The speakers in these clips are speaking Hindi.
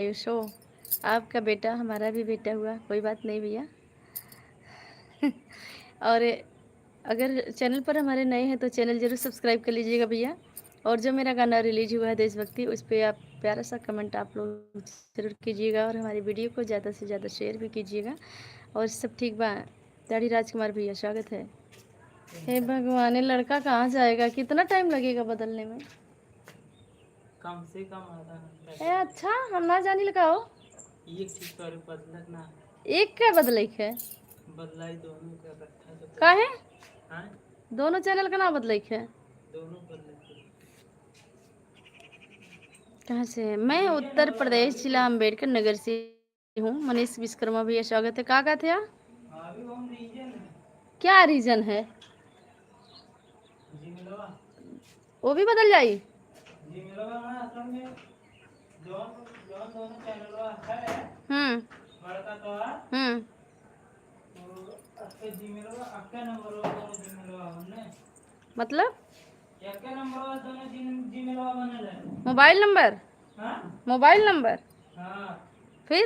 आयुषो, आपका बेटा हमारा भी बेटा हुआ, कोई बात नहीं भैया। और अगर चैनल पर हमारे नए हैं तो चैनल ज़रूर सब्सक्राइब कर लीजिएगा भैया। और जो मेरा गाना रिलीज हुआ है देशभक्ति, उस पर आप प्यारा सा कमेंट आप लोग ज़रूर कीजिएगा और हमारी वीडियो को ज़्यादा से ज़्यादा शेयर भी कीजिएगा। और सब ठीक बा। दाढ़ी राजकुमार भैया स्वागत है। हे भगवान, ये लड़का कहाँ जाएगा? कितना टाइम लगेगा बदलने में? कम से कम आधा घंटा। ए अच्छा, हम ना जानी लगाओ। एक चीज पर बदलत ना। एक क्या बदलैक है? बदलाई दोनों का रखा तो का है? हाँ, दोनों चैनल का ना बदलैक है? दोनों बदलत। कहाँ से है? मैं उत्तर प्रदेश जिला अम्बेडकर नगर से हूँ। मनीष विश्वकर्मा भैया स्वागत है। कहाँ थे आप? क्या रीजन है? वो भी बदल जाई? हम्म हम्म मतलब मोबाइल नंबर? Mobile number? फिर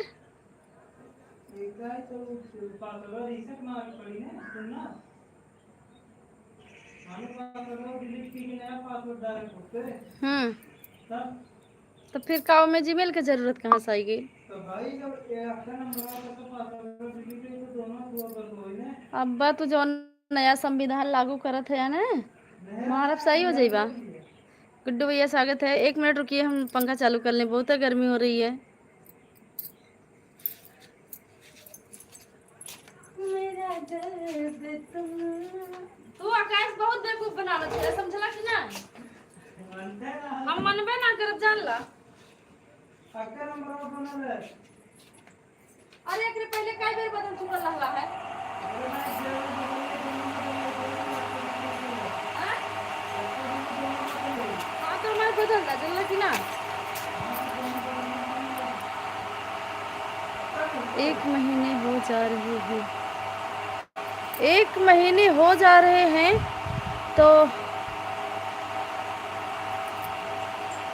तो फिर काव में जीमेल की जरूरत कहाँ से आएगी? अब्बा तो जो नया संविधान लागू करत है ना, महारब सही हो जाएगा। गुड्डू भैया स्वागत है। 1 मिनट रुकिए, हम पंखा चालू कर लें, बहुत गर्मी हो रही है। मेरा दर्द तू आकाश बहुत बेवकूफ बनावत है, समझला कि ना? हम मनबे ना करब, जान ला। अरे एकरे पहले कई बेर बदल चुकल रहला है। हाँ तो मैं बदल दा, चल कि ना? 1 महीने हो जा रहे हैं, 1 महीने हो जा रहे हैं, तो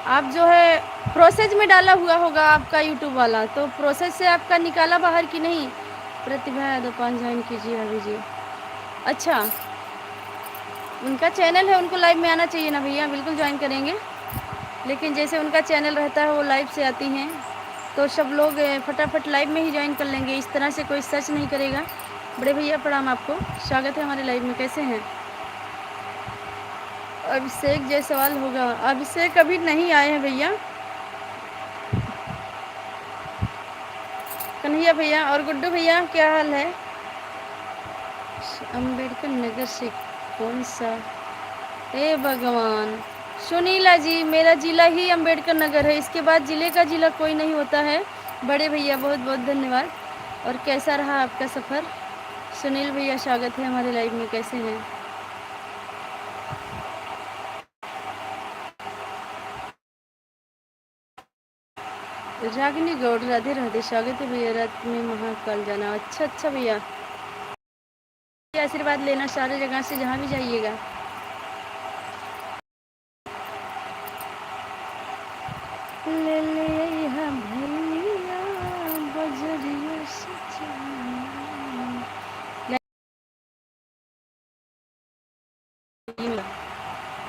आप जो है प्रोसेस में डाला हुआ होगा आपका यूट्यूब वाला, तो प्रोसेस से आपका निकाला बाहर की नहीं? प्रतिभा यादव 5 ज्वाइन कीजिए अभी जी। अच्छा, उनका चैनल है, उनको लाइव में आना चाहिए ना भैया? बिल्कुल ज्वाइन करेंगे, लेकिन जैसे उनका चैनल रहता है वो लाइव से आती हैं, तो सब लोग फटाफट लाइव में ही ज्वाइन कर लेंगे। इस तरह से कोई सर्च नहीं करेगा। बड़े भैया प्रणाम आपको, स्वागत है हमारे लाइव में। कैसे हैं? अभिषेक जायसवाल होगा। अभिषेक अभी नहीं आए हैं भैया। कन्हैया भैया और गुड्डू भैया क्या हाल है? अम्बेडकर नगर से कौन सा? हे भगवान, सुनीला जी, मेरा जिला ही अम्बेडकर नगर है, इसके बाद जिले का जिला कोई नहीं होता है। बड़े भैया बहुत बहुत धन्यवाद। और कैसा रहा आपका सफ़र? सुनील भैया स्वागत है हमारे लाइव में। कैसे हैं? रागिनी गौड़, राधे राधे, स्वागत है भैया। रात में महाकाल जाना, अच्छा अच्छा भैया, आशीर्वाद लेना सारे जगह से, जहाँ भी जाइएगा। ले ले हम भैया बजरिया से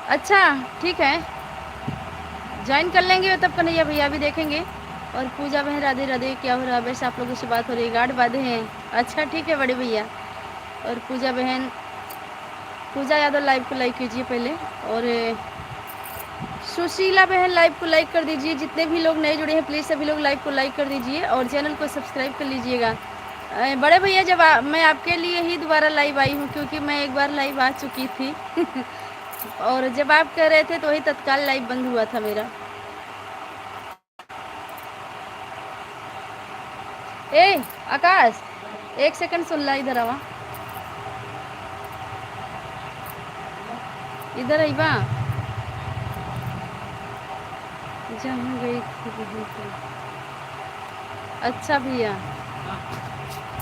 अच्छा ठीक है, ज्वाइन कर लेंगे तब कन्हैया भैया भी देखेंगे। और पूजा बहन राधे राधे, क्या हो रहा है? वैसे आप लोगों से बात हो रही है, गार्ड बांधे हैं? अच्छा ठीक है बड़े भैया। और पूजा बहन, पूजा यादव लाइव को लाइक कीजिए पहले, और सुशीला बहन लाइव को लाइक कर दीजिए। जितने भी लोग नए जुड़े हैं प्लीज़ सभी लोग लाइव को लाइक कर दीजिए और चैनल को सब्सक्राइब कर लीजिएगा। बड़े भैया, जब मैं आपके लिए ही दोबारा लाइव आई हूँ, क्योंकि मैं एक बार लाइव आ चुकी थी और जब आप कह रहे थे तो वही तत्काल लाइव बंद हुआ था मेरा। ए आकाश, 1 सेकंड सुन ला, इधर आवा, इधर आई बा। जहाँ गई थी वहीं पर। अच्छा भैया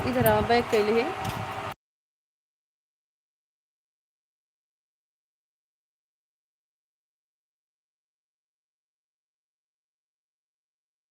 इधर आओ, बैक कर लिए।